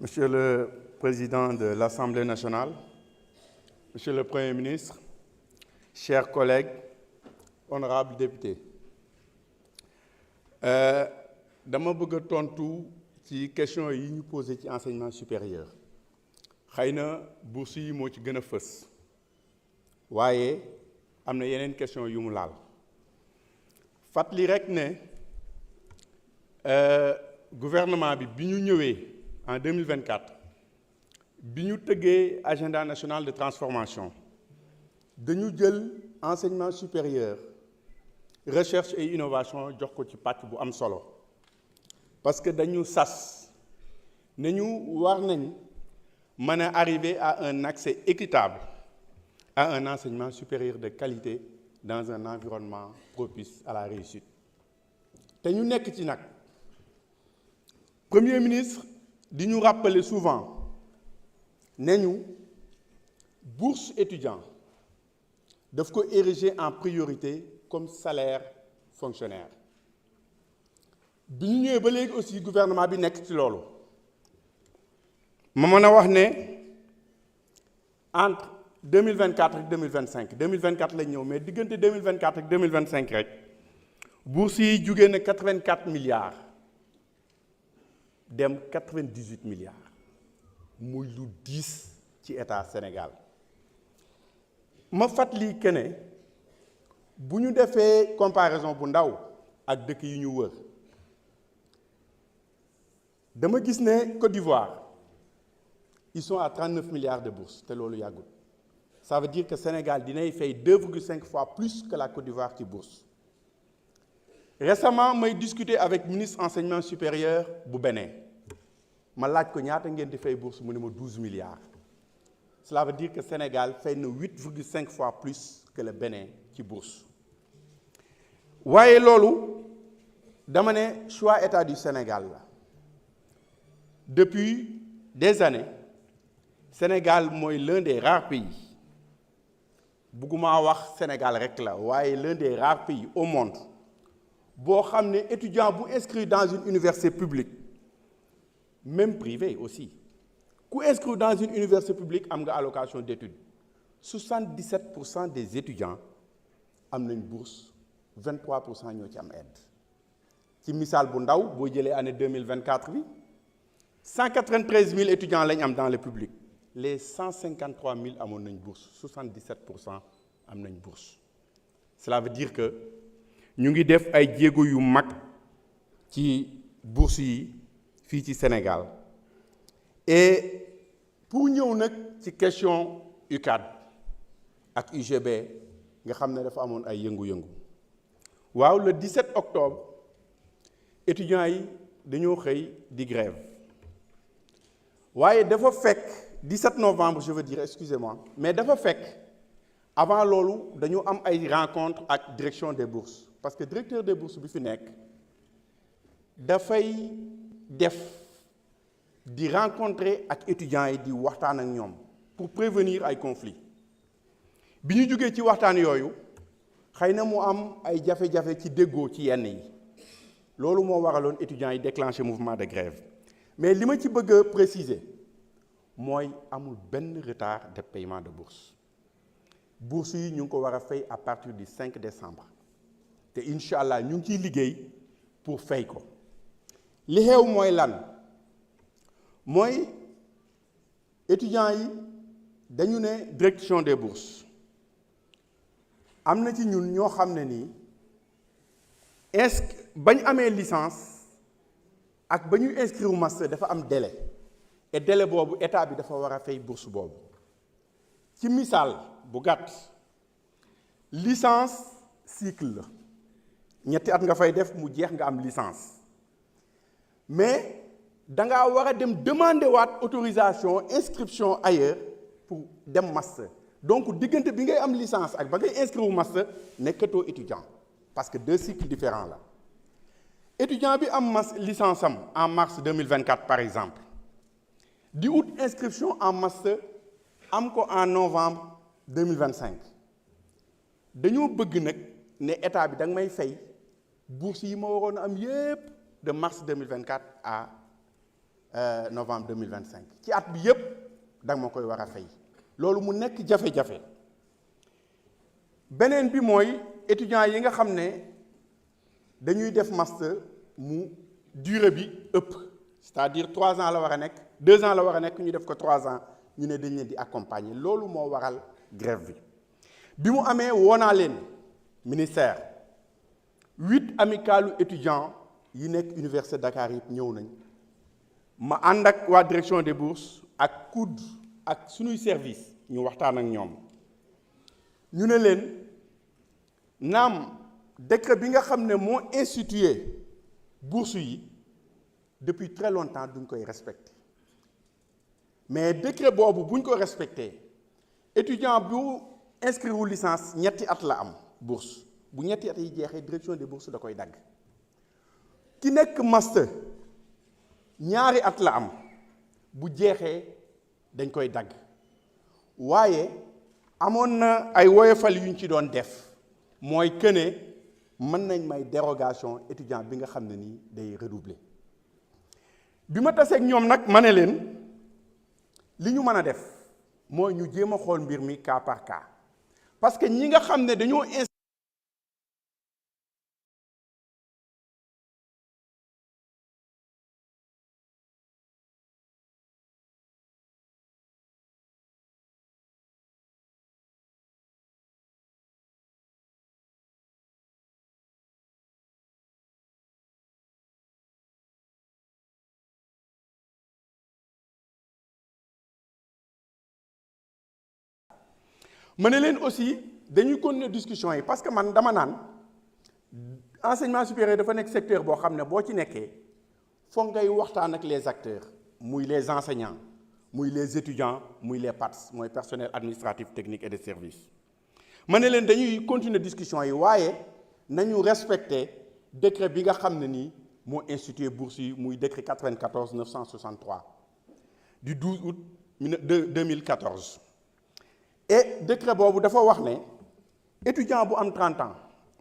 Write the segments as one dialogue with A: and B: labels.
A: Monsieur le Président de l'Assemblée nationale, Monsieur le Premier ministre, chers collègues, honorables députés, dama bëgg a tontu ci question yi ñu posé ci enseignement supérieur xëy na bourse yi moo ci gën a fës waaye am na yeneen question yu mu laal fàttali rek ne gouvernement bi ñu ñëwee en 2024 bi ñu tëggee agenda national de transformation dañu jël enseignement supérieur recherche et innovation jox ko ci pàcc bu am solo parce que dañu sas ne ñu war nañ mën a arriver à un accès équitable à un enseignement supérieur de qualité dans un environnement propice à la réussite te ñu nekk ci nag Premier ministre di ñu rappeler souvent ne ñu bourse étudiant daf ko ériger en priorité comme salaire fonctionnaire bi ñu ñëwee ba léegi aussi gouvernement bi nekk ci loolu ma mën a wax ne entre 2024 ak 2025 2024 lañ ñëw mais diggante 2024 ak 2025 rek bourse yi jugee na 84 milliards dem 98 milliards muy lu diis ci état Sénégal ma fàttali que ne bu ñu defee comparaison bu ndaw ak dëkk yi ñu wër dama gis ne Côte d'Ivoire ils sont à 39 milliards de bourses te loolu yàggul ça veut dire que Sénégal dinay fay 2,5 fois plus que la Côte d'Ivoire ci bourse récemment may discuter avec ministre enseignement supérieur bu Bénin ma laaj ko ñaata ngeen di fay bourse mu ne ma 12 milliards cela veut dire que Sénégal fay na 8,5 fois plus que le Bénin ci bourse waaye loolu dama ne choix état du Sénégal la depuis des années Sénégal mooy l'un des rares pays bugguma wax Sénégal rek la waaye l'un des rares pays au monde boo xam ne étudiant bu inscrit dans une université publique même privée aussi ku inscrit dans une université publique am nga allocation d'études 77% des étudiants am nañ bourse 23% ñoo ci am aide ci misaal bu ndaw boo jëlee année 2024 bi 193 000 étudiants lañ am dans le public les 153 000 amoon nañ bourse 77% am nañ bourse cela veut dire que ñu ngi def ay jéego yu mag ci bourse yi fii ci Sénégal et pour ñëw nag ci question UCAD ak UGB nga xam ne dafa amoon ay yëngu-yëngu waaw le 17 octobre étudiants yi dañoo xëy di grève waaye dafa fekk 17 novembre je veux dire excusez-moi mais dafa fekk avant loolu dañu am ay rencontre ak direction des bourses parce que directeur des bourses bi fi nekk dafay def di rencontrer ak étudiants yi di waxtaan ak ñoom pour prévenir ay conflits bi ñu jógee ci waxtaan yooyu xëy na mu am ay jafe-jafe ci déggoo ci yenn yi loolu moo waraloon étudiants yi déclenché mouvement de grève mais li ma ci bëgg a préciser mooy amul benn retard de paiement de bourse bourse yi ñu ngi ko war a fay à partir du 5 décembre te incha allah ñu ngi ciy liggéey pour fay ko li xew mooy lan mooy étudiants yi dañu ne direction des bourses am na ci ñun ñoo xam ne nii bañ amee licence ak ba ñuy inscrire master dafa am délai et délai boobu état bi dafa war a fay bourse boobu ci misaal bu gàtt licence cycle la ñetti at nga fay def mu jeex nga am licence mais da ngaa war a dem demander waat autorisation inscription ailleurs pour dem master donc diggante bi ngay am licence ak ba ngay inscrire master nekkatoo étudiant parce que 2 cycles différents la étudiant bi am licence am en mars 2024 par exemple di ut inscription en master am ko en novembre 2025 dañoo bëgg nag ne état bi da nga may fay bourse yi ma waroon a am yépp de mars 2024 à novembre 2025 ci at bi yëpp da nga ma koy war a fay loolu mu nekk jafe-jafe. beneen bi mooy étudiants yi nga xam ne dañuy def master mu durée bi ëpp c'est-à-dire 3 ans la war a nekk 2 ans la war a nekk ñu def ko 3 ans ñu ne dañ leen di accompagner loolu moo waral grève bi mu amee woo naa leen ministère 8 amicalu étudiants yi nekk université Dakar yëpp ñëw nañ ma ànd ak waa direction des bourses ak COUD ak suñuy service ñu waxtaan ak ñoom ñu ne leen naam décret bi nga xam ne moo institué bourse yi depuis très longtemps duñ koy respecté mais décret boobu buñ ko respecté étudiant bu inscrit wu licence ñetti at la am bourse bu ñetti at yi jeexee direction des bourses da koy dagg ki nekk master 2 at la am bu jeexee dañ koy dagg waaye amoon na ay woyofal yu ñu ci doon def mooy que ne mën nañ may dérogation étudiant bi nga xam ne nii day redoubler bi ma taseeg ñoom nag ma ne leen li ñu mën a def mooy ñu jéem a xool mbir mi cas par cas parce que ñi nga xam ne dañoo ma ne leen aussi dañuy continuer discussion yi parce que man dama naan enseignement supérieur dafa nekk secteur boo xam ne boo ci nekkee foog ngay waxtaan ak les acteurs muy les enseignants muy les étudiants muy les PATS mooy personnel administratif technique et de service ma ne leen dañuy continuer discussion yi waaye nañu respecter décret bi nga xam ne nii moo institué bourse yi muy décret 94 963 du 12 août 2014 et décret boobu dafa wax ne étudiant bu am 30 ans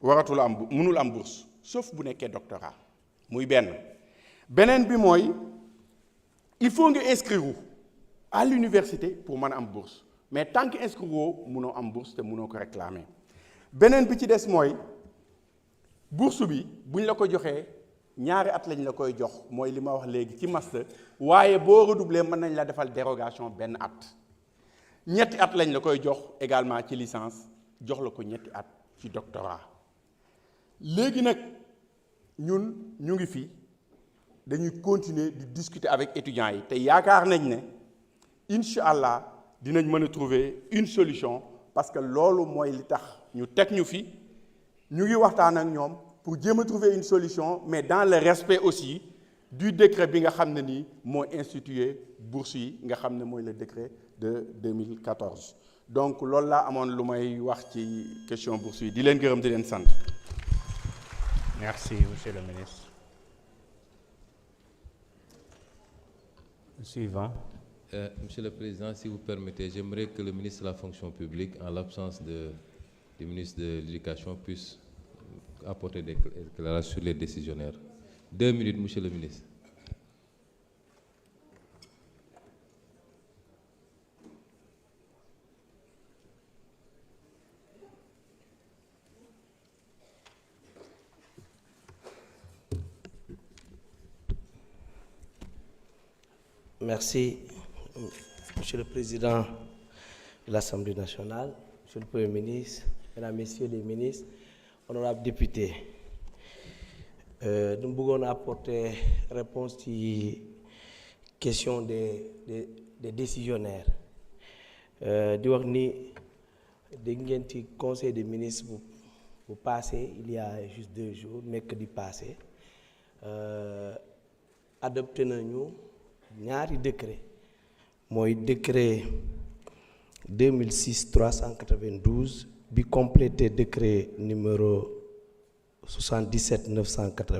A: waratul am mënul am bourse sauf bu nekkee doctorat muy beneen bi mooy il faut nga inscrire à l'université pour mën a am bourse mais tant que inscrire woo mënoo am bourse te mënoo ko réclamer beneen bi ci des mooy bourse bi buñ la ko joxee 2 at lañ la koy jox mooy li ma wax léegi ci master waaye boo redoubler mën nañ la defal dérogation 1 at 3 at lañ la koy jox également ci licence jox la ko 3 at ci doctorat léegi nag ñun ñu ngi fi dañuy continuer di discuter avec étudiants yi te yaakaar nañ ne incha allah dinañ mën a trouver une solution parce que loolu mooy li tax ñu teg ñu fi ñu ngi waxtaan ak ñoom pour jéem a trouver une solution mais dans le respect aussi du décret bi nga xam ne nii moo institué bourse yi nga xam ne mooy le décret de 2014 donc loolu laa amoon lu may wax ci question bourse yi di leen gërëm di leen sant.
B: Merci, monsieur le ministre. Suivant.
C: Monsieur le Président, si vous permettez, j'aimerais que le ministre de la fonction publique, en l'absence du ministre de l'Éducation, puisse apporter des éclairages sur les décisionnaires. 2 minutes, monsieur le ministre.
D: Merci, Monsieur le Président de l'Assemblée nationale, Monsieur le Premier ministre, Mesdames, Messieurs les ministres, honorables députés. Nous voulons apporter réponse à la question des décisionnaires. Di wax ni dégg ngeen ci conseil des ministres bu passé il y a juste 2 jours mercredi passé adopté nañu ñaari décret mooy décret 2006-392 bi complété décret numéro 77-980